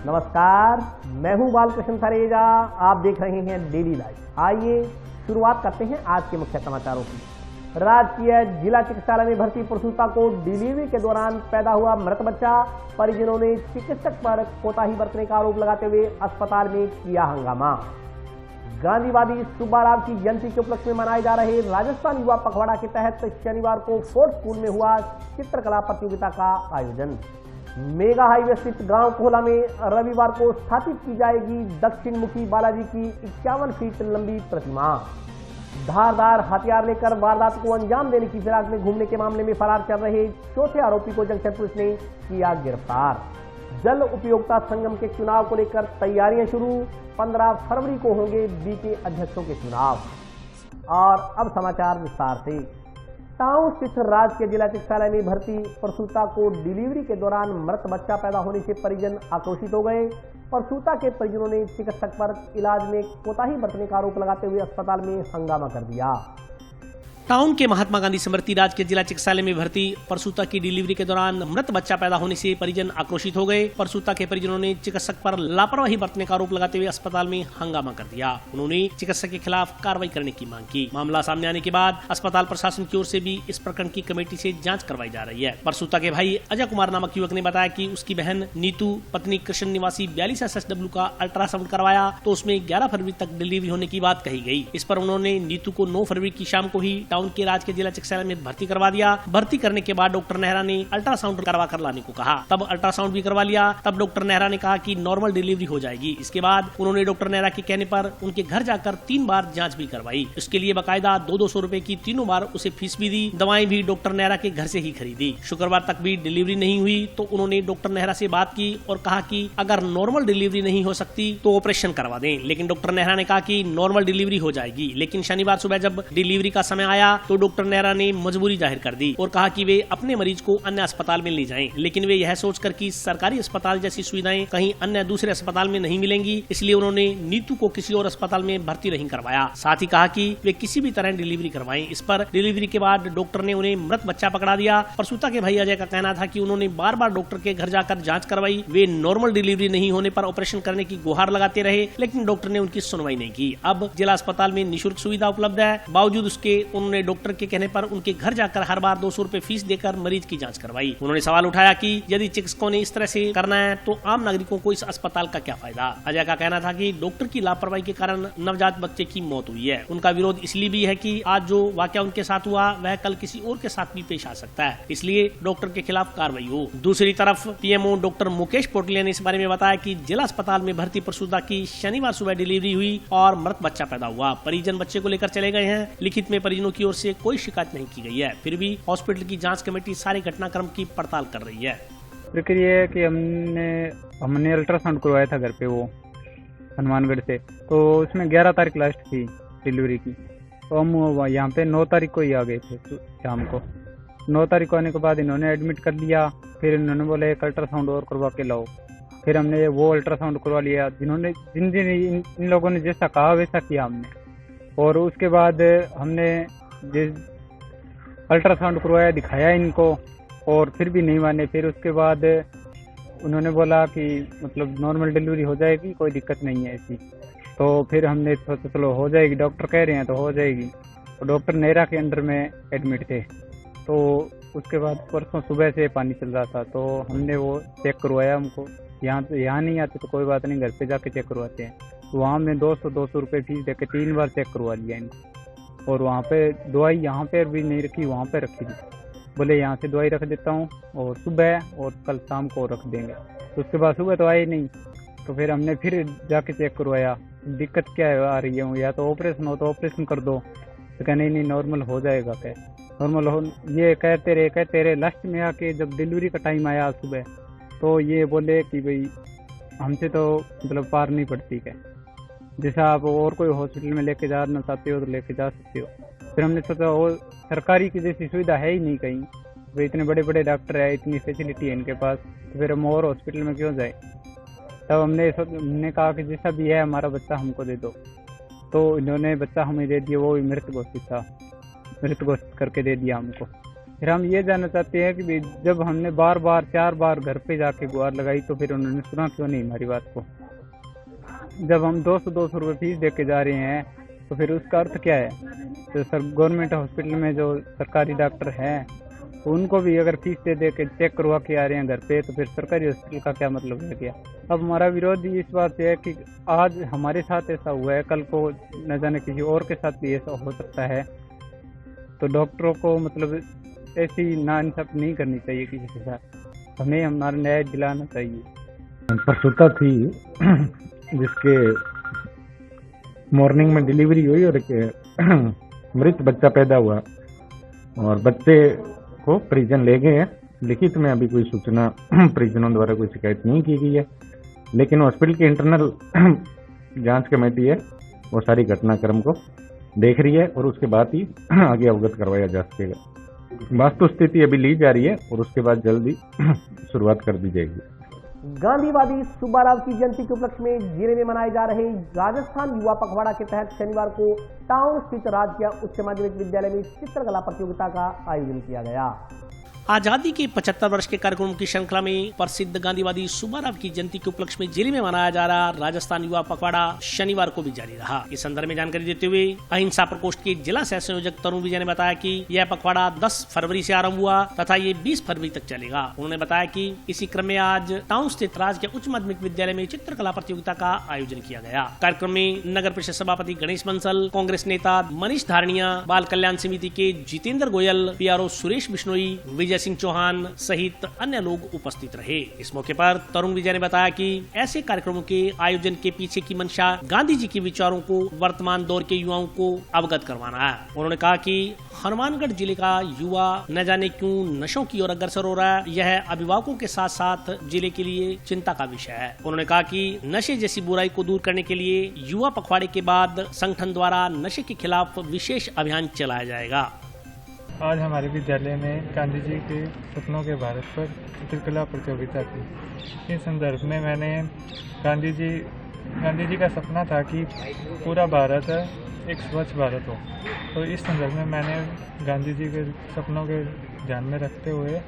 नमस्कार, मैं हूं बालकृष्ण थरेजा। आप देख रहे हैं डेली लाइव। आइए शुरुआत करते हैं आज के मुख्य समाचारों की। राजकीय जिला चिकित्सालय में भर्ती प्रसूता को डिलीवरी के दौरान पैदा हुआ मृत बच्चा। परिजनों ने चिकित्सक पर कोताही बरतने का आरोप लगाते हुए अस्पताल में किया हंगामा। गांधीवादी सुब्बा राव की जयंती के उपलक्ष्य में मनाए जा रहे राजस्थान युवा पखवाड़ा के तहत शनिवार को फोर्ट स्कूल में हुआ चित्रकला प्रतियोगिता का आयोजन। मेगा हाईवे स्थित गांव कोहला में रविवार को स्थापित की जाएगी दक्षिण मुखी बालाजी की 51 फीट लंबी प्रतिमा। धारदार हथियार लेकर वारदात को अंजाम देने की फिराक में घूमने के मामले में फरार चल रहे चौथे आरोपी को जंक्शन पुलिस ने किया गिरफ्तार। जल उपयोगिता संगम के चुनाव को लेकर तैयारियां शुरू। 15 फरवरी को होंगे बीके अध्यक्षों के चुनाव। और अब समाचार विस्तार से। टाउन स्थित राजकीय जिला चिकित्सालय में भर्ती प्रसूता को डिलीवरी के दौरान मृत बच्चा पैदा होने से परिजन आक्रोशित हो गए। प्रसूता के परिजनों ने चिकित्सक पर इलाज में कोताही बरतने का आरोप लगाते हुए अस्पताल में हंगामा कर दिया। टाउन के महात्मा गांधी स्मृति राजकीय जिला चिकित्सालय में भर्ती प्रसूता की डिलीवरी के दौरान मृत बच्चा पैदा होने से परिजन आक्रोशित हो गए। प्रसूता के परिजनों ने चिकित्सक पर लापरवाही बरतने का आरोप लगाते हुए अस्पताल में हंगामा कर दिया। उन्होंने चिकित्सक के खिलाफ कार्रवाई करने की मांग की। मामला सामने आने के बाद अस्पताल प्रशासन की ओर से भी इस प्रकरण की कमेटी से जाँच करवाई जा रही है। प्रसूता के भाई अजय कुमार नामक युवक ने बताया कि उसकी बहन नीतू पत्नी कृष्ण निवासी 42 SSW का अल्ट्रासाउंड करवाया तो उसमें 11 फरवरी तक डिलीवरी होने की बात कही गई। इस पर उन्होंने नीतू को 9 फरवरी की शाम को ही टाउन के राजकीय जिला चिकित्सालय में भर्ती करवा दिया। भर्ती करने के बाद डॉक्टर नेहरा ने अल्ट्रासाउंड करवा कर लाने को कहा। तब अल्ट्रासाउंड भी करवा लिया। तब डॉक्टर नेहरा ने कहा कि नॉर्मल डिलीवरी हो जाएगी। इसके बाद उन्होंने डॉक्टर नेहरा के कहने पर उनके घर जाकर 3 बार जांच भी करवाई। इसके लिए बकायदा 200 रुपए की तीनों बार उसे फीस भी दी। दवाएं भी डॉक्टर नेहरा के घर से ही खरीदी। शुक्रवार तक भी डिलीवरी नहीं हुई तो उन्होंने डॉक्टर नेहरा से बात की और कहा कि अगर नॉर्मल डिलीवरी नहीं हो सकती तो ऑपरेशन करवा दें। लेकिन डॉक्टर नेहरा ने कहा कि नॉर्मल डिलीवरी हो जाएगी। लेकिन शनिवार सुबह जब डिलीवरी का समय आया तो डॉक्टर नेहरा ने मजबूरी जाहिर कर दी और कहा कि वे अपने मरीज को अन्य अस्पताल में ले जाएं। लेकिन वे यह सोचकर कि सरकारी अस्पताल जैसी सुविधाएं कहीं अन्य दूसरे अस्पताल में नहीं मिलेंगी, इसलिए उन्होंने नीतू को किसी और अस्पताल में भर्ती नहीं करवाया। साथ ही कहा कि वे किसी भी तरह डिलीवरी करवाएं। इस पर डिलीवरी के बाद डॉक्टर ने उन्हें मृत बच्चा पकड़ा दिया। प्रसूता के भाई अजय का कहना था कि उन्होंने बार बार डॉक्टर के घर जाकर जाँच करवाई। वे नॉर्मल डिलीवरी नहीं होने पर ऑपरेशन करने की गुहार लगाते रहे, लेकिन डॉक्टर ने उनकी सुनवाई नहीं की। अब जिला अस्पताल में निःशुल्क सुविधा उपलब्ध है। बावजूद उसके उन्होंने डॉक्टर के कहने पर उनके घर जाकर हर बार 200 रुपए फीस देकर मरीज की जांच करवाई। उन्होंने सवाल उठाया कि यदि चिकित्सकों ने इस तरह से करना है तो आम नागरिकों को इस अस्पताल का क्या फायदा। अजय का कहना था कि डॉक्टर की लापरवाही के कारण नवजात बच्चे की मौत हुई है। उनका विरोध इसलिए भी है कि आज जो वाकया उनके साथ हुआ वह कल किसी और के साथ भी पेश आ सकता है, इसलिए डॉक्टर के खिलाफ कार्रवाई हो। दूसरी तरफ पीएमओ डॉक्टर मुकेश पोटलिया ने इस बारे में बताया कि जिला अस्पताल में भर्ती प्रसूता की शनिवार सुबह डिलीवरी हुई और मृत बच्चा पैदा हुआ। परिजन बच्चे को लेकर चले गए हैं। लिखित में परिजनों की ओर से कोई शिकायत नहीं की गई है। फिर भी हॉस्पिटल की जांच कमेटी सारे घटनाक्रम की पड़ताल कर रही है। प्रक्रिया है कि हमने अल्ट्रासाउंड करवाया था घर पे, वो हनुमानगढ़ से, तो उसमें 11 तारीख लास्ट थी डिलीवरी की। तो हम यहाँ पे 9 तारीख को ही आ गए थे शाम को। 9 तारीख को आने के बाद इन्होंने एडमिट कर लिया। फिर इन्होंने बोला एक अल्ट्रासाउंड और करवा के लाओ। फिर हमने वो अल्ट्रासाउंड करवा लिया। जिन इन लोगों ने जैसा कहा वैसा किया हमने। और उसके बाद हमने अल्ट्रासाउंड करवाया, दिखाया इनको, और फिर भी नहीं माने। फिर उसके बाद उन्होंने बोला कि मतलब नॉर्मल डिलीवरी हो जाएगी, कोई दिक्कत नहीं है ऐसी। तो फिर हमने सोचा चलो हो जाएगी, डॉक्टर कह रहे हैं तो हो जाएगी। तो डॉक्टर नेहरा के अंडर में एडमिट थे। तो उसके बाद परसों सुबह से पानी चल रहा था तो हमने वो चेक करवाया। हमको यहाँ नहीं आते तो कोई बात नहीं, घर पे जाके चेक करवाते हैं। तो वहाँ हमने 200 रुपये फीस देके 3 बार चेक करवा लिया इनको। और वहाँ पे दवाई यहाँ पे भी नहीं रखी, वहाँ पे रखी थी। बोले यहाँ से दवाई रख देता हूँ और सुबह और कल शाम को रख देंगे। तो उसके बाद सुबह तो आई नहीं। तो फिर हमने फिर जाके चेक करवाया, दिक्कत क्या है आ रही है, या तो ऑपरेशन हो तो ऑपरेशन कर दो। तो क्या नहीं नॉर्मल हो जाएगा, क्या नॉर्मल हो, ये कहते रहे। लास्ट में आके जब डिलीवरी का टाइम आया सुबह तो ये बोले कि भाई हमसे तो मतलब पार नहीं पड़ती, क्या जैसा आप और कोई हॉस्पिटल में लेके जाना चाहते हो तो लेके जा सकते हो। फिर हमने सोचा वो सरकारी की जैसी सुविधा है ही नहीं कहीं, वे इतने बड़े बड़े डॉक्टर है, इतनी फैसिलिटी है इनके पास, तो फिर हम और हॉस्पिटल में क्यों जाए। तब हमने कहा कि जैसा भी है हमारा बच्चा हमको दे दो। तो इन्होंने बच्चा हमें दे दिया, वो भी मृत घोषित था, मृत घोषित करके दे दिया हमको। फिर हम ये जानना चाहते हैं कि जब हमने बार बार 4 बार घर पे जाके गुहार लगाई तो फिर उन्होंने सुना क्यों नहीं हमारी बात को। जब हम 200 रुपये फीस दे के जा रहे हैं तो फिर उसका अर्थ क्या है। तो सर गवर्नमेंट हॉस्पिटल में जो सरकारी डॉक्टर हैं तो उनको भी अगर फीस दे के चेक करवा के आ रहे हैं घर पे तो फिर सरकारी हॉस्पिटल का क्या मतलब है क्या। अब हमारा विरोध इस बात से है कि आज हमारे साथ ऐसा हुआ है, कल को न जाने किसी और के साथ भी ऐसा हो सकता है। तो डॉक्टरों को मतलब ऐसी नाइंसाफी नहीं करनी चाहिए किसी के साथ, हमें हमारा न्याय दिलाना चाहिए। प्रसूता थी जिसके मॉर्निंग में डिलीवरी हुई और एक मृत बच्चा पैदा हुआ और बच्चे को परिजन ले गए हैं। लिखित में अभी कोई सूचना परिजनों द्वारा कोई शिकायत नहीं की गई है, लेकिन हॉस्पिटल की इंटरनल जांच कमेटी है वो सारी घटनाक्रम को देख रही है और उसके बाद ही आगे अवगत करवाया जा सकेगा। वास्तु स्थिति अभी ली जा रही है और उसके बाद जल्दी शुरुआत कर दी जाएगी। गांधीवादी सुब्बाराव की जयंती के उपलक्ष्य में जिले में मनाए जा रहे राजस्थान युवा पखवाड़ा के तहत शनिवार को टाउन स्थित राजकीय उच्च माध्यमिक विद्यालय में चित्रकला प्रतियोगिता का आयोजन किया गया। आजादी के 75 वर्ष के कार्यक्रमों की श्रृंखला में प्रसिद्ध गांधीवादी सुब्बाराव की जयंती के उपलक्ष्य में जिले में मनाया जा रहा राजस्थान युवा पखवाड़ा शनिवार को भी जारी रहा। इस संदर्भ में जानकारी देते हुए अहिंसा प्रकोष्ठ के जिला सह संयोजक तरुण विजय ने बताया कि यह पखवाड़ा 10 फरवरी से आरंभ हुआ तथा ये 20 फरवरी तक चलेगा। उन्होंने बताया कि इसी क्रम में आज टाउन स्थित राजकीय उच्च माध्यमिक विद्यालय में चित्रकला प्रतियोगिता का आयोजन किया गया। कार्यक्रम में नगर परिषद सभापति गणेश बंसल, कांग्रेस नेता मनीष धारणिया, बाल कल्याण समिति के जितेंद्र गोयल, पीआरओ सुरेश बिश्नोई, विजय सिंह चौहान सहित अन्य लोग उपस्थित रहे। इस मौके पर तरुण विजय ने बताया कि ऐसे कार्यक्रमों के आयोजन के पीछे की मंशा गांधी जी के विचारों को वर्तमान दौर के युवाओं को अवगत करवाना है। उन्होंने कहा कि हनुमानगढ़ जिले का युवा न जाने क्यों नशों की ओर अग्रसर हो रहा है, यह अभिभावकों के साथ साथ जिले के लिए चिंता का विषय है। उन्होंने कहा कि नशे जैसी बुराई को दूर करने के लिए युवा पखवाड़े के बाद संगठन द्वारा नशे के खिलाफ विशेष अभियान चलाया जाएगा। आज हमारे विद्यालय में गांधी जी के सपनों के भारत पर चित्रकला प्रतियोगिता थी। इस संदर्भ में मैंने गांधी जी का सपना था कि पूरा भारत एक स्वच्छ भारत हो, तो इस संदर्भ में मैंने गांधी जी के सपनों के ध्यान में रखते हुए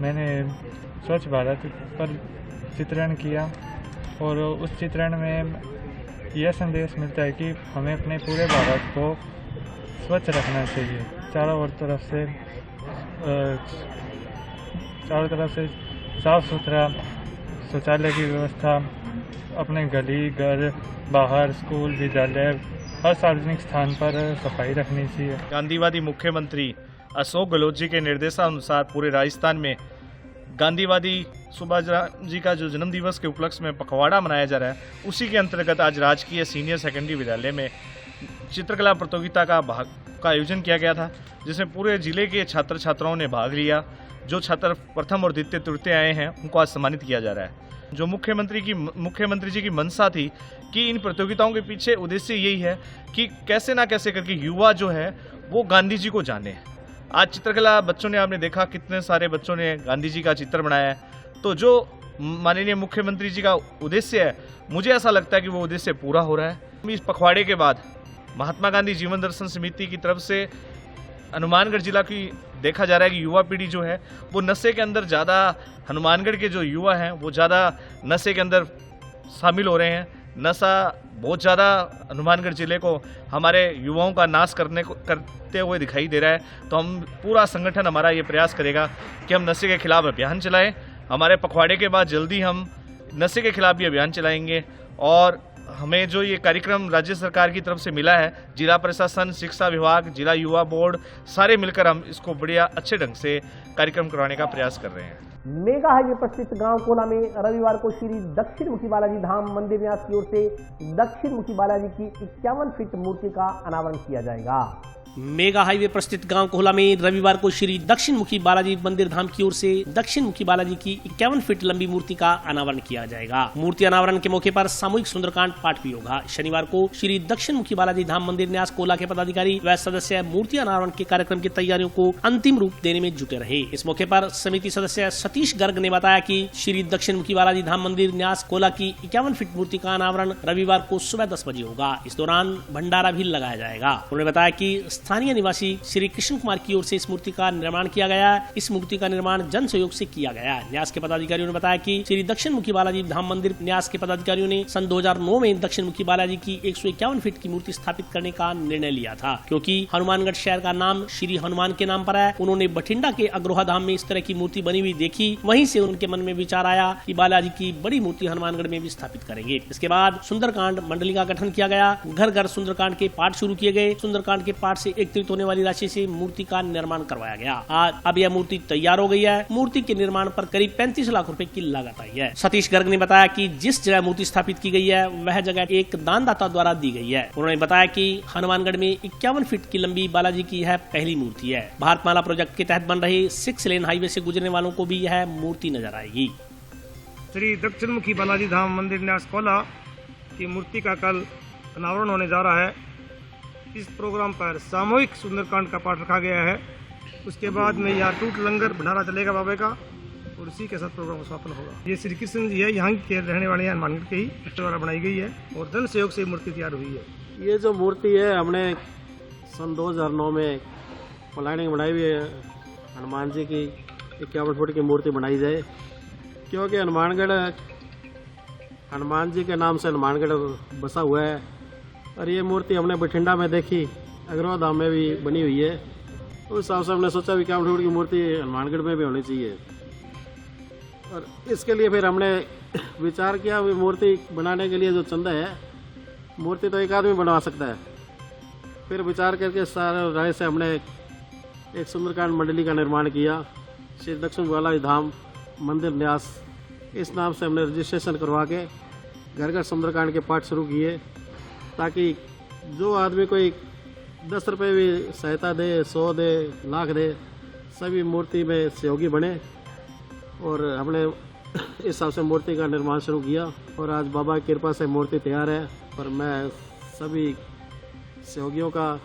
मैंने स्वच्छ भारत पर चित्रण किया और उस चित्रण में यह संदेश मिलता है कि हमें अपने पूरे भारत को स्वच्छ रखना चाहिए। चारों तरफ से साफ सुथरा शौचालय की व्यवस्था, अपने गली घर बाहर स्कूल विद्यालय हर सार्वजनिक स्थान पर सफाई रखनी चाहिए। गांधीवादी मुख्यमंत्री अशोक गहलोत जी के निर्देशानुसार पूरे राजस्थान में गांधीवादी सुभाष जी का जो जन्म दिवस के उपलक्ष्य में पखवाड़ा मनाया जा रहा है, उसी के अंतर्गत आज राजकीय सीनियर सेकेंडरी विद्यालय में चित्रकला प्रतियोगिता का आयोजन किया गया था, जिसमें पूरे जिले के छात्र छात्राओं ने भाग लिया। जो छात्र प्रथम और द्वितीय तृतीय आए हैं उनको आज सम्मानित किया जा रहा है। जो मुख्यमंत्री जी की मंशा थी कि इन प्रतियोगिताओं के पीछे उद्देश्य यही है कि कैसे ना कैसे करके युवा जो है वो गांधी जी को जाने। आज चित्रकला बच्चों ने, आपने देखा कितने सारे बच्चों ने गांधी जी का चित्र बनाया है। तो जो माननीय मुख्यमंत्री जी का उद्देश्य है, मुझे ऐसा लगता है कि वो उद्देश्य पूरा हो रहा है। इस पखवाड़े के बाद महात्मा गांधी जीवन दर्शन समिति की तरफ से हनुमानगढ़ जिला की देखा जा रहा है कि युवा पीढ़ी जो है वो नशे के अंदर ज़्यादा, हनुमानगढ़ के जो युवा हैं वो ज़्यादा नशे के अंदर शामिल हो रहे हैं। नशा बहुत ज़्यादा हनुमानगढ़ जिले को, हमारे युवाओं का नाश करते हुए दिखाई दे रहा है। तो हम पूरा संगठन हमारा ये प्रयास करेगा कि हम नशे के खिलाफ अभियान चलाएं। हमारे पखवाड़े के बाद जल्दी हम नशे के खिलाफ भी अभियान चलाएंगे और हमें जो ये कार्यक्रम राज्य सरकार की तरफ से मिला है, जिला प्रशासन, शिक्षा विभाग, जिला युवा बोर्ड, सारे मिलकर हम इसको बढ़िया अच्छे ढंग से कार्यक्रम करवाने का प्रयास कर रहे हैं। मेगा हाईवे पर स्थित गांव कोला में रविवार को श्री दक्षिण मुखी बालाजी धाम मंदिर न्यास की ओर से दक्षिण मुखी बालाजी की 51 फीट मूर्ति का अनावरण किया जाएगा। मेगा हाईवे पर स्थित गांव कोहला में रविवार को श्री दक्षिण मुखी बालाजी मंदिर धाम की ओर से दक्षिण मुखी बालाजी की 51 फीट लंबी मूर्ति का अनावरण किया जाएगा। मूर्ति अनावरण के मौके पर सामूहिक सुंदरकांड पाठ भी होगा। शनिवार को श्री दक्षिण मुखी बालाजी धाम मंदिर न्यास कोला के पदाधिकारी व सदस्य मूर्ति अनावरण के कार्यक्रम की तैयारियों को अंतिम रूप देने में जुटे रहे। इस मौके पर समिति सदस्य सतीश गर्ग ने बताया कि श्री दक्षिण मुखी बालाजी धाम मंदिर न्यास कोला की 51 फीट मूर्ति का अनावरण रविवार को सुबह 10 बजे होगा। इस दौरान भंडारा भी लगाया जाएगा। उन्होंने बताया कि स्थानीय निवासी श्री कृष्ण कुमार की ओर से इस मूर्ति का निर्माण किया गया है। इस मूर्ति का निर्माण जन सहयोग से किया गया है। न्यास के पदाधिकारियों ने बताया कि श्री दक्षिण मुखी बालाजी धाम मंदिर न्यास के पदाधिकारियों ने सन 2009 में दक्षिण मुखी बालाजी की 151 फीट की मूर्ति स्थापित करने का निर्णय लिया था, क्योंकि हनुमानगढ़ शहर का नाम श्री हनुमान के नाम पर है। उन्होंने बठिंडा के अग्रोहा धाम में इस तरह की मूर्ति बनी हुई देखी, वहीं से उनके मन में विचार आया कि बालाजी की बड़ी मूर्ति हनुमानगढ़ में भी स्थापित करेंगे। इसके बाद सुंदरकांड मंडली का गठन किया गया। घर घर सुंदरकांड के पाठ शुरू किए गए। सुंदरकांड के पाठ से एकत्रित होने वाली राशि से मूर्ति का निर्माण करवाया गया। आज अब यह मूर्ति तैयार हो गई है। मूर्ति के निर्माण पर करीब 35 लाख रुपए की लागत आई है। सतीश गर्ग ने बताया कि जिस जगह मूर्ति स्थापित की गई है वह जगह एक दानदाता द्वारा दी गई है। उन्होंने बताया कि हनुमानगढ़ में 51 फीट की लंबी बालाजी की यह पहली मूर्ति है। भारतमाला प्रोजेक्ट के तहत बन रहे 6 लेन हाईवे से गुजरने वालों को भी यह मूर्ति नजर आएगी। श्री दक्षिण मुखी बालाजी धाम मंदिर न्यास कोला की मूर्ति का कल अनावरण होने जा रहा है। इस प्रोग्राम पर सामूहिक सुंदरकांड का पाठ रखा गया है। उसके बाद में यहाँ टूट लंगर भंडारा चलेगा बाबे का, और इसी के साथ प्रोग्राम समापन होगा। ये श्री कृष्ण जी है, यहाँ के रहने वाले हैं, हनुमानगढ़ के ही ट्रस्ट द्वारा बनाई गई है और जन सहयोग से मूर्ति तैयार हुई है। ये जो मूर्ति है हमने सन 2009 में प्लानिंग बनाई हुई है। हनुमान जी की 51 फुट की मूर्ति बनाई जाए, क्योंकि हनुमान जी के नाम से हनुमानगढ़ बसा हुआ है। और ये मूर्ति हमने बठिंडा में देखी, अग्रोहा धाम में भी बनी हुई है। उस हिसाब से हमने सोचा 51 फुट की मूर्ति हनुमानगढ़ में भी होनी चाहिए। और इसके लिए फिर हमने विचार किया, मूर्ति बनाने के लिए जो चंदा है, मूर्ति तो एक आदमी बनवा सकता है। फिर विचार करके सारे राय से हमने एक सुंदरकांड मंडली का निर्माण किया। श्री दक्षिण बालाजी धाम मंदिर न्यास इस नाम से हमने रजिस्ट्रेशन करवा के घर घर सुंदरकांड के पाठ शुरू किए, ताकि जो आदमी कोई 10 रुपये भी सहायता दे, 100 दे, लाख दे, सभी मूर्ति में सहयोगी बने। और हमने इस हिसाब से मूर्ति का निर्माण शुरू किया और आज बाबा की कृपा से मूर्ति तैयार है। और मैं सभी सहयोगियों का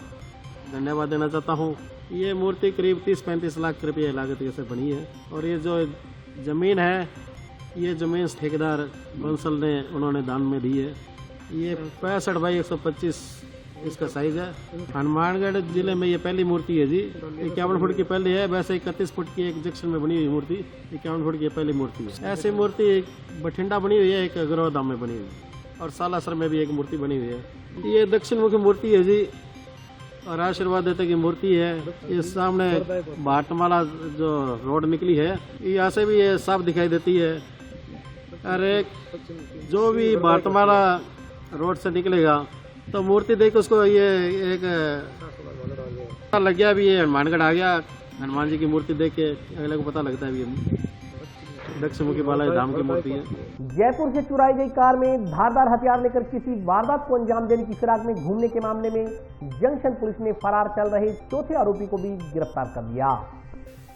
धन्यवाद देना चाहता हूँ। ये मूर्ति करीब 30-35 लाख रुपये लागत से बनी है। और ये जो ज़मीन है, ये ज़मीन ठेकेदार बंसल ने उन्होंने दान में दी है। ये 65 बाई 125 इसका साइज़ है। हनुमानगढ़ जिले में ये पहली मूर्ति है जी। 51 फुट की पहली है। वैसे 31 फुट की एक जंक्शन में बनी हुई मूर्ति 51 फुट की पहली मूर्ति है। ऐसी मूर्ति बठिंडा बनी हुई है, एक अग्रोहा धाम में बनी हुई है, और सालासर में भी एक मूर्ति बनी हुई है। ये दक्षिण मुखी मूर्ति है जी, और आशीर्वाद देते की मूर्ति है। ये सामने भारतमाला जो रोड निकली है, यहाँ से भी ये साफ दिखाई देती है। अरे जो भी भारतमाला रोड से निकलेगा तो मूर्ति देख उसको ये एक लग गया भी, ये हनुमानगढ़ आ गया। हनुमान जी की मूर्ति देख के अगले को पता लगता है भी दक्षिण मुखी बालाजी धाम की मूर्ति है। जयपुर से चुराई गई कार में धारदार हथियार लेकर किसी वारदात को अंजाम देने की फिराक में घूमने के मामले में जंक्शन पुलिस ने फरार चल रहे चौथे आरोपी को भी गिरफ्तार कर लिया।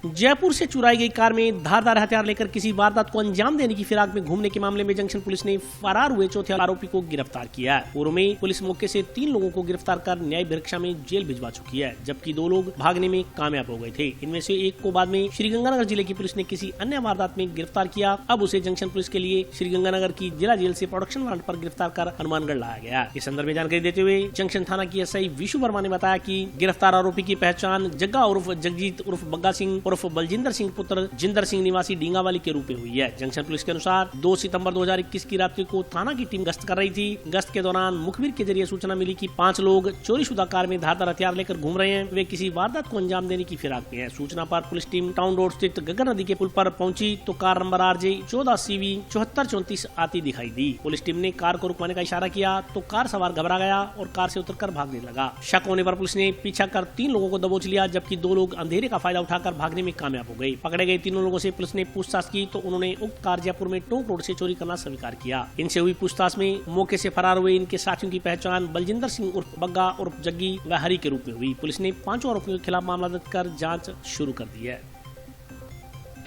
जयपुर से चुराई गई कार में धारदार हथियार लेकर किसी वारदात को अंजाम देने की फिराक में घूमने के मामले में जंक्शन पुलिस ने फरार हुए चौथे आरोपी को गिरफ्तार किया है। पूर्व में पुलिस मौके से 3 लोगों को गिरफ्तार कर न्यायिक परीक्षा में जेल भिजवा चुकी है, जबकि 2 लोग भागने में कामयाब हो गए थे। इनमें से एक को बाद में श्रीगंगानगर जिले की पुलिस ने किसी अन्य वारदात में गिरफ्तार किया। अब उसे जंक्शन पुलिस के लिए श्रीगंगानगर की जिला जेल से प्रोडक्शन वारंट पर गिरफ्तार कर हनुमानगढ़ लाया गया। इस संदर्भ में जानकारी देते हुए जंक्शन थाना की एसआई विशु वर्मा ने बताया कि गिरफ्तार आरोपी की पहचान जग्गा उर्फ जगजीत उर्फ बग्गा सिंह उर्फ बलजिंदर सिंह पुत्र जिंदर सिंह निवासी डींगावाली के रूप में हुई है। जंक्शन पुलिस के अनुसार 2 सितंबर 2021 की रात्रि को थाना की टीम गश्त कर रही थी। गश्त के दौरान मुखबिर के जरिए सूचना मिली कि 5 लोग चोरीशुदा कार में धारदार हथियार लेकर घूम रहे हैं। वे किसी वारदात को अंजाम देने की फिराक में है। सूचना पर पुलिस टीम टाउन रोड स्थित गगन नदी के पुल पर पहुंची तो कार नंबर RJ 14CV 7434 आती दिखाई दी। पुलिस टीम ने कार को रुकवाने का इशारा किया तो कार सवार घबरा गया और कार से उतरकर भागने लगा। शक होने पर पुलिस ने पीछा कर 3 लोगों को दबोच लिया, जबकि 2 लोग अंधेरे का फायदा उठाकर भागने में कामयाब हो गए। पकड़े गए 3 लोगों से पुलिस ने पूछताछ की तो उन्होंने उक्त कार जयपुर में टोंक रोड से चोरी करना स्वीकार किया। इनसे हुई पूछताछ में मौके से फरार हुए इनके साथियों की पहचान बलजिंदर सिंह उर्फ बग्गा उर्फ जग्गी व हरी के रूप में हुई। पुलिस ने 5 आरोपियों के खिलाफ मामला दर्ज कर जांच शुरू कर दी है।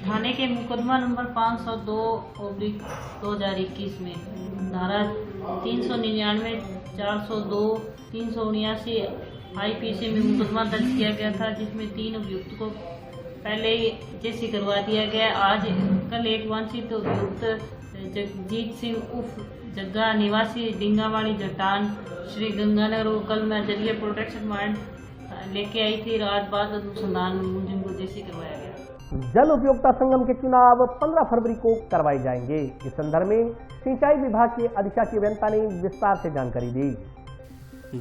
थाने के मुकदमा नंबर 502/2021 में धारा 399, 402, 379 IPC में मुकदमा दर्ज किया गया था, जिसमें 3 अभियुक्त को पहले ही जैसी करवा दिया गया। आज कल एक वांछित अभियुक्त जगजीत सिंह उर्फ जग्गा निवासी डिंगावाड़ी जटान श्री गंगानगर को कल मैं जलीय प्रोटेक्शन वारंट लेके आई थी। रात बाद अनुसंधान मुलजिम को जैसी करवाया गया। जल उपयोगिता संगम के चुनाव 15 फरवरी को करवाए जाएंगे। इस संदर्भ में सिंचाई विभाग के अधिशासी अभियंता ने विस्तार से जानकारी दी।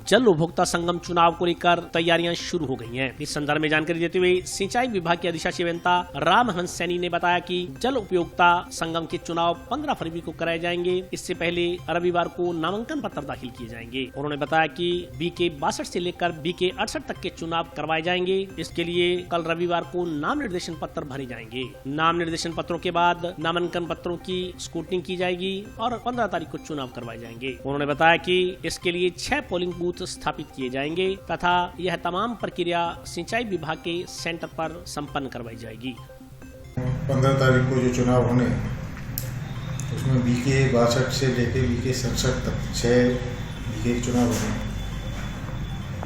जल उपभोक्ता संगम चुनाव को लेकर तैयारियां शुरू हो गई हैं। इस संदर्भ में जानकारी देते हुए सिंचाई विभाग के अधिशासी अभियंता रामहंस सैनी ने बताया कि जल उपयोगिता संगम के चुनाव 15 फरवरी को कराए जाएंगे। इससे पहले रविवार को नामांकन पत्र दाखिल किए जाएंगे। उन्होंने बताया कि BK 62 से लेकर BK 68 तक के चुनाव करवाए जाएंगे। इसके लिए कल रविवार को नाम निर्देशन पत्र भरे जाएंगे। नाम निर्देशन पत्रों के बाद नामांकन पत्रों की स्क्रूटनी की जाएगी और 15 तारीख को चुनाव करवाए जाएंगे। उन्होंने बताया कि इसके लिए 6 पोलिंग बूथ स्थापित किए जाएंगे तथा यह तमाम प्रक्रिया सिंचाई विभाग के सेंटर पर संपन्न करवाई जाएगी। 15 तारीख को जो चुनाव होने उसमें BK 62 से लेकर BK 67 तक 6 BK चुनाव होने,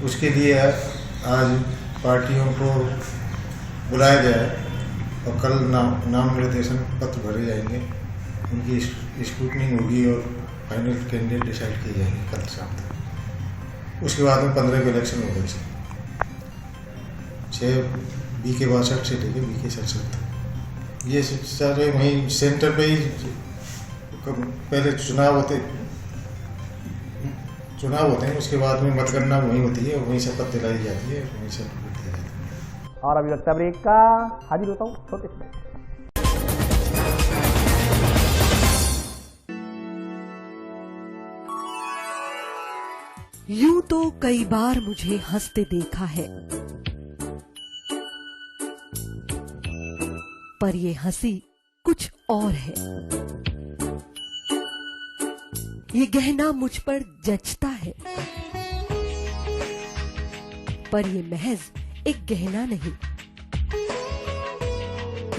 उसके लिए आज पार्टियों को बुलाया गया है और कल नाम निर्देशन पत्र भरे जाएंगे, उनकी स्क्रूटनी होगी और फाइनल कैंडिडेट डिसाइड किए जाएंगे कल शाम तक। उसके बाद में 15 को इलेक्शन होगा। 6 BK 62 से लेकर BK 67 तक ये सारे वहीं सेंटर पे ही पहले चुनाव होते हैं, उसके बाद में मतगणना वहीं होती है और वहीं शपथ दिलाई जाती है, वहीं से वोट दिया जाता है। और अभी वक्त ब्रेक का हाजिर होता हूँ छोटे से। यूं तो कई बार मुझे हंसते देखा है, पर ये हंसी कुछ और है। ये गहना मुझ पर जचता है, पर ये महज एक गहना नहीं,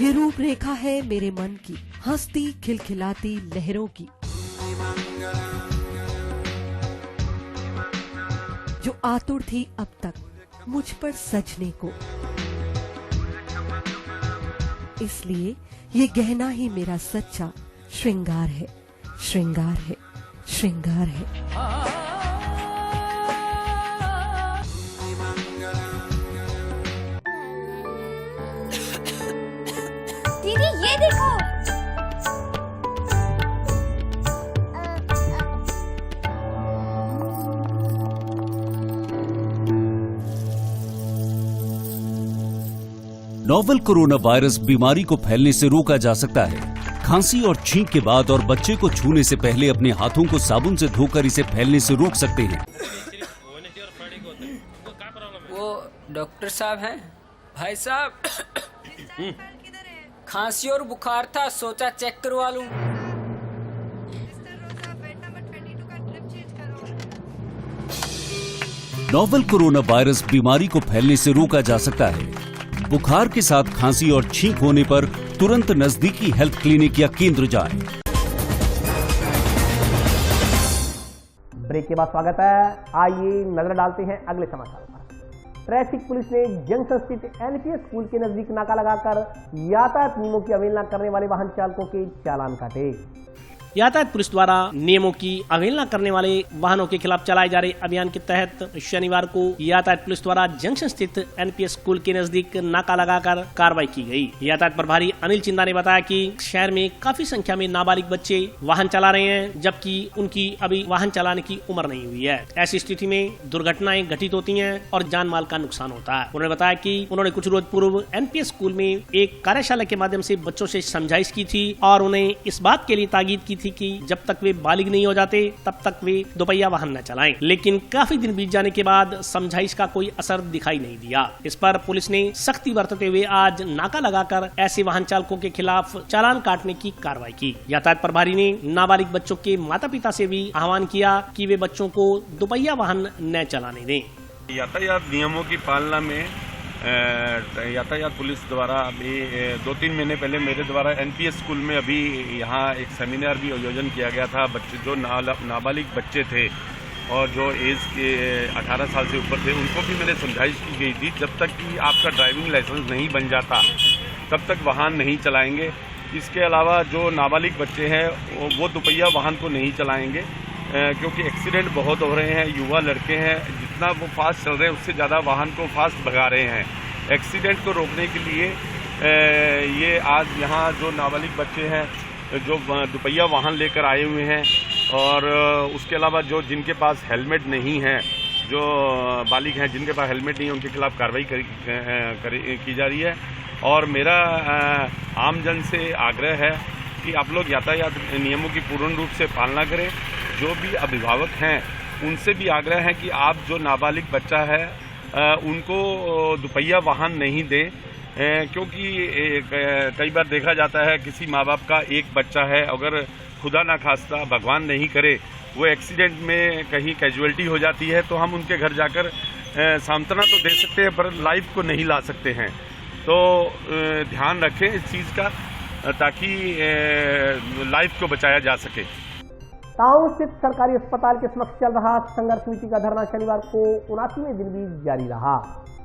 ये रूपरेखा है मेरे मन की, हंसती खिलखिलाती लहरों की, जो आतुर थी अब तक मुझ पर सजने को। इसलिए ये गहना ही मेरा सच्चा श्रृंगार है, श्रृंगार है, श्रृंगार है। दीदी ये देखो, नोवेल कोरोना वायरस बीमारी को फैलने से रोका जा सकता है। खांसी और छींक के बाद और बच्चे को छूने से पहले अपने हाथों को साबुन से धोकर इसे फैलने से रोक सकते हैं। वो डॉक्टर साहब हैं? भाई साहब, खांसी और बुखार था, सोचा चेक करवा लूं। नोवेल कोरोना वायरस बीमारी को फैलने से रोका जा सकता है। बुखार के साथ खांसी और छींक होने पर तुरंत नजदीकी हेल्थ क्लिनिक या केंद्र जाएं। ब्रेक के बाद स्वागत है। आइए नजर डालते हैं अगले समाचार पर। ट्रैफिक पुलिस ने जंक्शन स्थित NPS स्कूल के नजदीक नाका लगाकर यातायात नियमों की अवहेलना करने वाले वाहन चालकों के चालान काटे। यातायात पुलिस द्वारा नियमों की अवहेलना करने वाले वाहनों के खिलाफ चलाए जा रहे अभियान के तहत शनिवार को यातायात पुलिस द्वारा जंक्शन स्थित NPS स्कूल के नजदीक नाका लगाकर कार्रवाई की गई। यातायात प्रभारी अनिल चिंदा ने बताया कि शहर में काफी संख्या में नाबालिग बच्चे वाहन चला रहे हैं, जबकि उनकी अभी वाहन चलाने की उम्र नहीं हुई है। ऐसी स्थिति में दुर्घटनाएं घटित होती हैं और जान माल का नुकसान होता है। उन्होंने बताया कि उन्होंने कुछ रोज पूर्व NPS स्कूल में एक कार्यशाला के माध्यम से बच्चों से समझाइश की थी और उन्हें इस बात के लिए ताकीद की थी कि जब तक वे बालिग नहीं हो जाते तब तक वे दोपहिया वाहन न चलाएं। लेकिन काफी दिन बीत जाने के बाद समझाइश का कोई असर दिखाई नहीं दिया। इस पर पुलिस ने सख्ती बरतते हुए आज नाका लगाकर ऐसे वाहन चालकों के खिलाफ चालान काटने की कार्रवाई की। यातायात प्रभारी ने नाबालिग बच्चों के माता पिता से भी आह्वान किया कि वे बच्चों को दोपहिया वाहन न चलाने दें। यातायात नियमों की पालना में यातायात पुलिस द्वारा अभी 2-3 महीने पहले मेरे द्वारा NPS स्कूल में अभी यहाँ एक सेमिनार भी आयोजन किया गया था। बच्चे जो नाबालिग बच्चे थे और जो एज के 18 साल से ऊपर थे, उनको भी मैंने समझाइश की गई थी, जब तक कि आपका ड्राइविंग लाइसेंस नहीं बन जाता तब तक वाहन नहीं चलाएंगे। इसके अलावा जो नाबालिग बच्चे हैं वो दुपहिया वाहन को नहीं चलाएंगे, क्योंकि एक्सीडेंट बहुत हो रहे हैं। युवा लड़के हैं, जितना वो फास्ट चल रहे हैं उससे ज़्यादा वाहन को फास्ट भगा रहे हैं। एक्सीडेंट को रोकने के लिए ये आज यहाँ जो नाबालिग बच्चे हैं जो दुपहिया वाहन लेकर आए हुए हैं, और उसके अलावा जो जिनके पास हेलमेट नहीं है, जो बालिग हैं जिनके पास हेलमेट नहीं है, उनके खिलाफ कार्रवाई की जा रही है। और मेरा आमजन से आग्रह है कि आप लोग यातायात नियमों की पूर्ण रूप से पालना करें। जो भी अभिभावक हैं उनसे भी आग्रह है कि आप जो नाबालिग बच्चा है उनको दुपहिया वाहन नहीं दें, क्योंकि कई बार देखा जाता है किसी माँ बाप का एक बच्चा है, अगर खुदा ना खास्ता भगवान नहीं करे वो एक्सीडेंट में कहीं कैजुअलिटी हो जाती है, तो हम उनके घर जाकर सांत्वना तो दे सकते हैं पर लाइफ को नहीं ला सकते हैं। तो ध्यान रखें इस चीज़ का, ताकि लाइफ को बचाया जा सके। टाउन स्थित सरकारी अस्पताल के समक्ष चल रहा संघर्ष समिति का धरना शनिवार को 79वें दिन भी जारी रहा।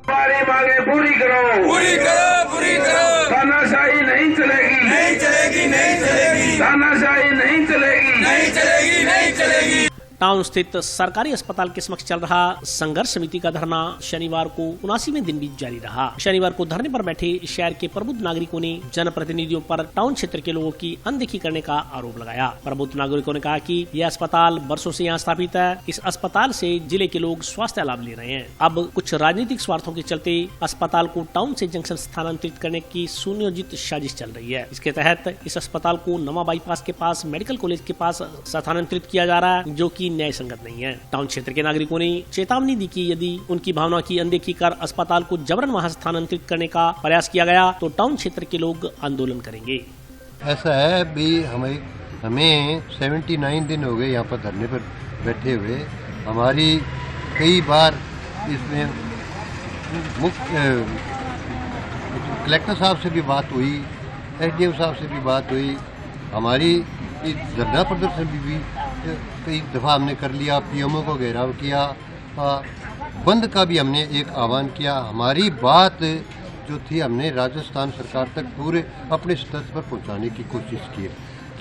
हमारी मांगे पूरी करो, पूरी करो, पूरी करो। तानाशाही नहीं चलेगी, नहीं चलेगी, नहीं चलेगी। तानाशाही नहीं चलेगी, नहीं चलेगी, नहीं चलेगी। टाउन स्थित सरकारी अस्पताल के समक्ष चल रहा संघर्ष समिति का धरना शनिवार को 79वें दिन भी जारी रहा। शनिवार को धरने पर बैठे शहर के प्रबुद्ध नागरिकों ने जनप्रतिनिधियों पर टाउन क्षेत्र के लोगों की अनदेखी करने का आरोप लगाया। प्रबुद्ध नागरिकों ने कहा कि यह अस्पताल वर्षों से यहाँ स्थापित है, इस अस्पताल से जिले के लोग स्वास्थ्य लाभ ले रहे हैं। अब कुछ राजनीतिक स्वार्थों के चलते अस्पताल को टाउन से जंक्शन स्थानांतरित करने की सुनियोजित साजिश चल रही है। इसके तहत इस अस्पताल को नवा बाईपास के पास मेडिकल कॉलेज के पास स्थानांतरित किया जा रहा है, जो की न्याय संगत नहीं है। टाउन क्षेत्र के नागरिकों ने चेतावनी दी कि यदि उनकी भावना की अनदेखी कर अस्पताल को जबरन वहां स्थानांतरित करने का प्रयास किया गया तो टाउन क्षेत्र के लोग आंदोलन करेंगे। ऐसा है भी हमें 79 दिन हो गए यहाँ पर धरने पर बैठे हुए। हमारी कई बार इसमें मुख्य कलेक्टर साहब से भी बात हुई, एसडीएम साहब से भी बात हुई। हमारी धरना प्रदर्शन भी कई दफ़ा हमने कर लिया, पीएमओ को घेराव किया, बंद का भी हमने एक आह्वान किया। हमारी बात जो थी हमने राजस्थान सरकार तक पूरे अपने स्तर पर पहुंचाने की कोशिश की,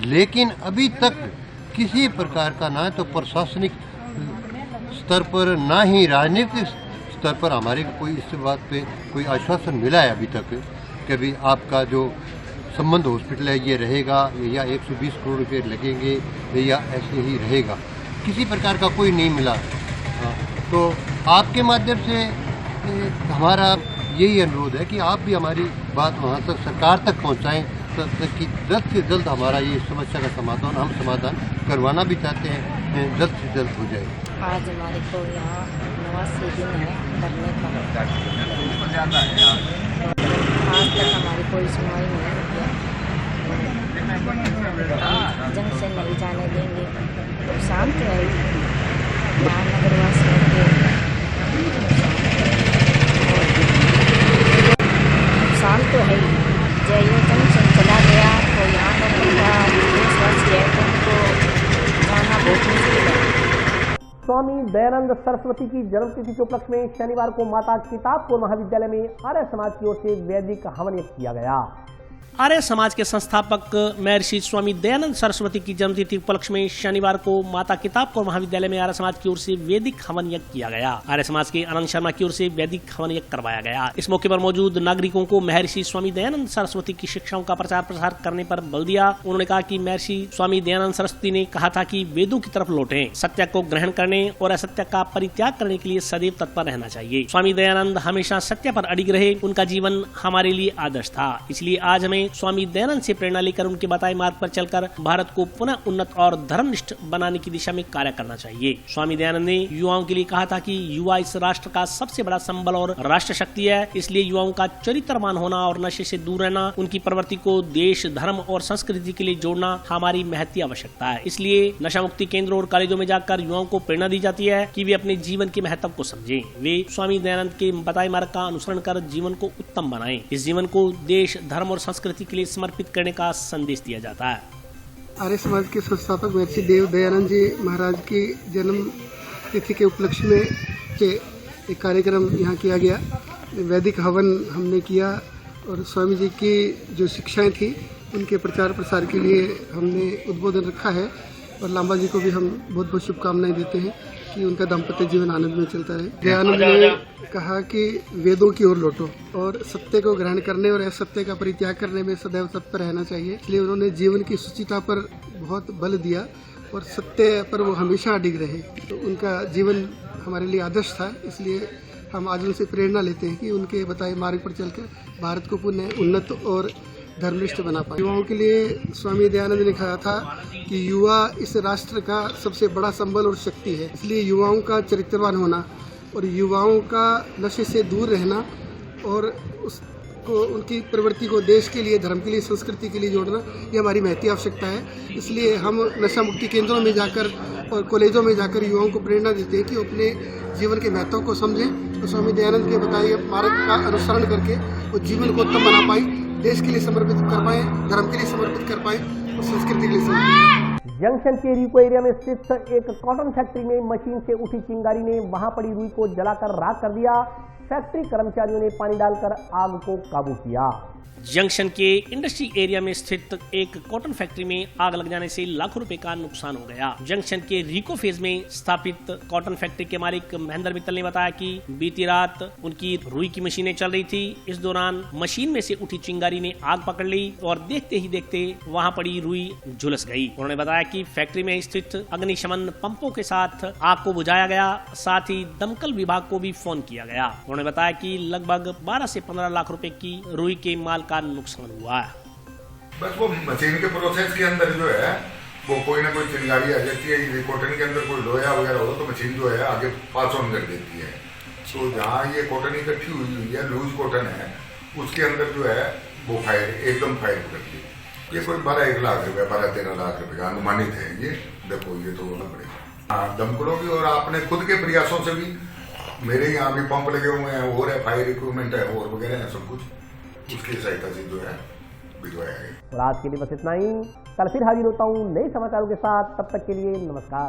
लेकिन अभी तक किसी प्रकार का ना तो प्रशासनिक स्तर पर ना ही राजनीतिक स्तर पर हमारे कोई इस बात पे कोई आश्वासन मिला है अभी तक कि भी आपका जो संबंध हॉस्पिटल है ये रहेगा या 120 करोड़ रुपये लगेंगे या ऐसे ही रहेगा, किसी प्रकार का कोई नहीं मिला। तो आपके माध्यम से हमारा यही अनुरोध है कि आप भी हमारी बात वहाँ तक सरकार तक पहुँचाएँ ताकि जल्द से जल्द हमारा ये समस्या का हम समाधान करवाना भी चाहते हैं, जल्द से जल्द हो जाए। आज हमारे को यहाँ 89 दिन है करने का, आज तक हमारी कोई सुनवाई नहीं होती है। जंक्शन नहीं जाने देंगे तो शांत है यहाँ नगरवासियों के नुकसान तो है ही। जब ये जंक्शन चला गया तो यहाँ पर उनको जाना बहुत मुश्किल है। स्वामी दयानंद सरस्वती की जन्मतिथि के उपलक्ष्य में शनिवार को माता किताबपुर महाविद्यालय में आर्य समाज की ओर से वैदिक हवन किया गया। आर्य समाज के संस्थापक महर्षि स्वामी दयानंद सरस्वती की जन्मतिथि उपलक्ष्य में शनिवार को माता किताबपुर महाविद्यालय में आर्य समाज की ओर से वैदिक हवन यज्ञ किया गया। आर्य समाज के आनंद शर्मा की ओर से वैदिक हवन यज्ञ करवाया गया। इस मौके पर मौजूद नागरिकों को महर्षि स्वामी दयानंद सरस्वती की शिक्षाओं का प्रचार प्रसार करने पर बल दिया। उन्होंने कहा कि महर्षि स्वामी दयानंद सरस्वती ने कहा था कि वेदों की तरफ लौटें, सत्य को ग्रहण करने और असत्य का परित्याग करने के लिए सदैव तत्पर रहना चाहिए। स्वामी दयानंद हमेशा सत्य पर अडिग रहे, उनका जीवन हमारे लिए आदर्श था। इसलिए आज हमें स्वामी दयानंद से प्रेरणा लेकर उनके बताए मार्ग पर चलकर भारत को पुनः उन्नत और धर्मनिष्ठ बनाने की दिशा में कार्य करना चाहिए। स्वामी दयानंद ने युवाओं के लिए कहा था कि युवा इस राष्ट्र का सबसे बड़ा संबल और राष्ट्र शक्ति है, इसलिए युवाओं का चरित्रवान होना और नशे से दूर रहना, उनकी प्रवृत्ति को देश, धर्म और संस्कृति के लिए जोड़ना हमारी महती आवश्यकता है। इसलिए नशा मुक्ति केंद्रों और कॉलेजों में जाकर युवाओं को प्रेरणा दी जाती है कि वे अपने जीवन के महत्व को समझें। वे स्वामी दयानंद के बताए मार्ग का अनुसरण कर जीवन को उत्तम बनाएं। इस जीवन को देश, धर्म और संस्कृति के लिए समर्पित करने का संदेश दिया जाता है। आर्य समाज के संस्थापक महर्षि देव दयानंद जी महाराज की जन्म तिथि के उपलक्ष्य में एक कार्यक्रम यहाँ किया गया। वैदिक हवन हमने किया और स्वामी जी की जो शिक्षाएं थी उनके प्रचार प्रसार के लिए हमने उद्बोधन रखा है। और लांबा जी को भी हम बहुत बहुत शुभकामनाएं देते हैं कि उनका दाम्पत्य जीवन आनंद में चलता रहे। दयानंद ने कहा कि वेदों की ओर लौटो और सत्य को ग्रहण करने और असत्य का परित्याग करने में सदैव तत्पर रहना चाहिए। इसलिए उन्होंने जीवन की शुचिता पर बहुत बल दिया और सत्य पर वो हमेशा अडिग रहे। तो उनका जीवन हमारे लिए आदर्श था। इसलिए हम आज उनसे प्रेरणा लेते हैं कि उनके बताए मार्ग पर चलकर भारत को पुनः उन्नत और धर्मनिष्ठ बना पाए। युवाओं के लिए स्वामी दयानंद ने कहा था कि युवा इस राष्ट्र का सबसे बड़ा संबल और शक्ति है। इसलिए युवाओं का चरित्रवान होना और युवाओं का नशे से दूर रहना और उसको उनकी प्रवृत्ति को देश के लिए, धर्म के लिए, संस्कृति के लिए जोड़ना, ये हमारी महती आवश्यकता है। इसलिए हम नशा मुक्ति केंद्रों में जाकर और कॉलेजों में जाकर युवाओं को प्रेरणा देते हैं कि अपने जीवन के महत्व को समझें और स्वामी दयानंद के बताए मार्ग का अनुसरण करके वो जीवन को उत्तम बना पाए, देश के लिए समर्पित कर पाए, धर्म के लिए समर्पित कर पाए और संस्कृति के लिए समर्पित। जंक्शन के रिको एरिया में स्थित एक कॉटन फैक्ट्री में मशीन से उठी चिंगारी ने वहां पड़ी रुई को जलाकर राख कर दिया। फैक्ट्री कर्मचारियों ने पानी डालकर आग को काबू किया। जंक्शन के इंडस्ट्री एरिया में स्थित एक कॉटन फैक्ट्री में आग लग जाने से लाखों रुपए का नुकसान हो गया। जंक्शन के रिको फेज में स्थापित कॉटन फैक्ट्री के मालिक महेंद्र मित्तल ने बताया कि बीती रात उनकी रुई की मशीनें चल रही थी। इस दौरान मशीन में से उठी चिंगारी ने आग पकड़ ली और देखते ही देखते वहां पड़ी रुई झुलस गई। उन्होंने बताया कि फैक्ट्री में स्थित अग्निशमन पंपों के साथ आग को बुझाया गया, साथ ही दमकल विभाग को भी फोन किया गया। उन्होंने बताया कि लगभग 12 से 15 लाख रुपए की रुई के माल का नुकसान हुआ है। बस वो मशीन के प्रोसेस के अंदर जो है वो कोई ना कोई चिंगारी आ जाती है। कॉटन के अंदर कोई लोया वगैरह हो तो मशीन जो है आगे पास ऑन कर देती है। तो जहाँ ये कॉटन इकट्ठी हुई है, लूज कॉटन है, उसके अंदर जो है वो फायर एकदम फायर करती है। ये कोई 12-1 लाख रुपए, 12-13 लाख रुपए का अनुमानित है। ये देखो, ये तो होना पड़ेगा। हाँ, दमकलों की और अपने खुद के प्रयासों से भी, मेरे यहाँ भी पंप लगे हुए हैं और है, फायर इक्विपमेंट है और वगैरह है, सब कुछ उसकी सहायता से जो है भिजवाया गया। और आज के लिए बस इतना ही। कल फिर हाजिर होता हूँ नए समाचारों के साथ। तब तक के लिए नमस्कार।